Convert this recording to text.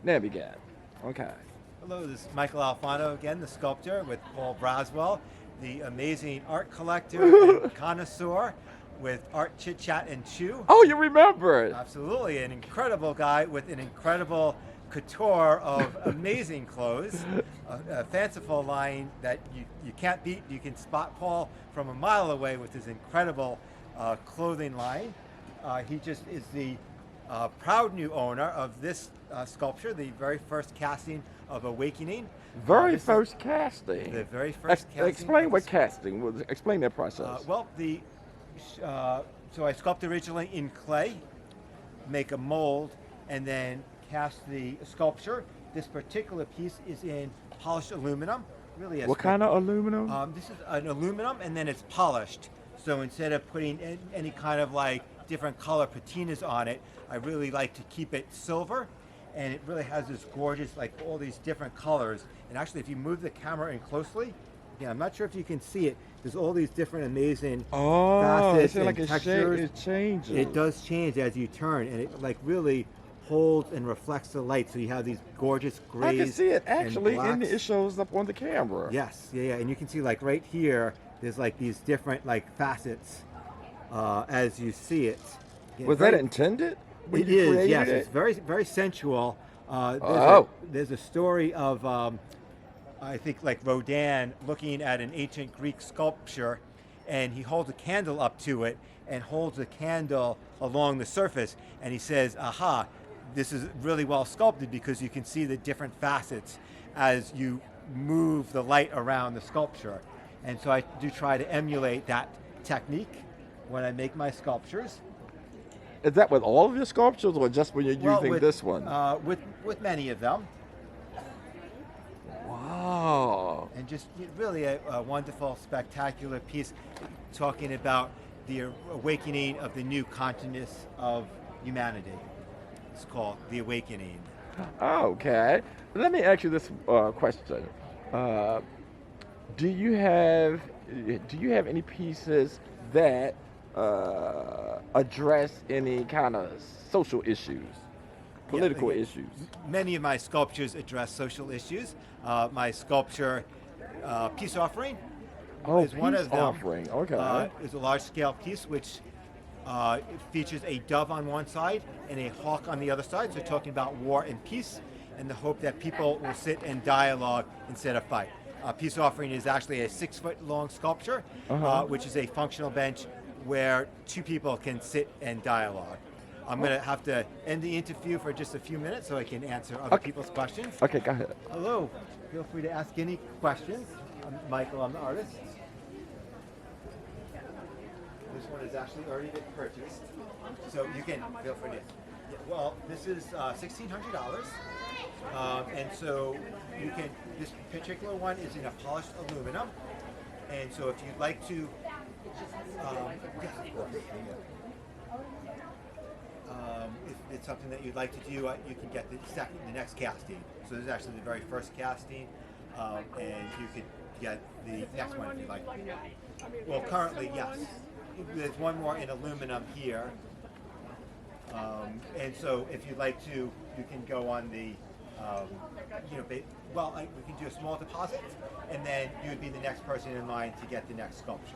There we go. Okay. Hello, this is Michael Alfano again, the sculptor with Paul Braswell, the amazing art collector and connoisseur with Art Chit Chat and Chew. Oh, you remember it. Absolutely, an incredible guy with an incredible couture of amazing clothes, a fanciful line that you can't beat. You can spot Paul from a mile away with his incredible clothing line. He just is the proud new owner of this sculpture, the very first casting of Awakening. Very first casting. The very first casting. Explain what casting was. Explain that process. Well, so I sculpt originally in clay, make a mold, and then cast the sculpture. This particular piece is in polished aluminum. Really, What kind of aluminum? this is an aluminum, and then it's polished. So instead of putting any kind of like different color patinas on it, I really like to keep it silver, and it really has this gorgeous, like all these different colors. And actually, if you move the camera in closely, again, I'm not sure if you can see it. There's all these different amazing facets and like textures. it changes. It does change as you turn, and it like really holds and reflects the light. So you have these gorgeous grays. I can see it actually, and and blacks. it shows up on the camera. Yes, yeah, and you can see like right here, there's like these different like facets as you see it. Again, Was that intended? when It you is, created yes. it? It's very, very sensual. There's a story of, I think, like Rodin looking at an ancient Greek sculpture, and he holds a candle up to it and holds the candle along the surface, and he says, "Aha, this is really well sculpted because you can see the different facets as you move the light around the sculpture." And so I do try to emulate that technique when I make my sculptures. Is that with all of your sculptures, or just when you're using with, this one? With many of them, Wow. and just really a wonderful, spectacular piece talking about the awakening of the new consciousness of humanity. It's called The Awakening. Okay. Let me ask you this question. Do you have any pieces that address any kind of social issues, political Yeah, issues? Many of my sculptures address social issues. My sculpture, Peace Offering, is one of them. Offering. Okay. Is a large-scale piece which features a dove on one side and a hawk on the other side. So talking about war and peace, and the hope that people will sit and dialogue instead of fight. Peace Offering is actually a 6-foot-long sculpture, which is a functional bench where two people can sit and dialogue. I'm going to have to end the interview for just a few minutes so I can answer other people's questions. Okay, go ahead. Hello, feel free to ask any questions. I'm Michael, I'm the artist. This one has actually already been purchased, so you can feel free to. Yeah, well, this is $1,600, and so you can. This particular one is in a polished aluminum, and so if you'd like to, if it's something that you'd like to do, you can get the next casting. So this is actually the very first casting, and you could get the next one if you'd like. Well, currently, yes. There's one more in aluminum here. And so if you'd like to, you can go on the, we can do a small deposit, and then you would be the next person in line to get the next sculpture.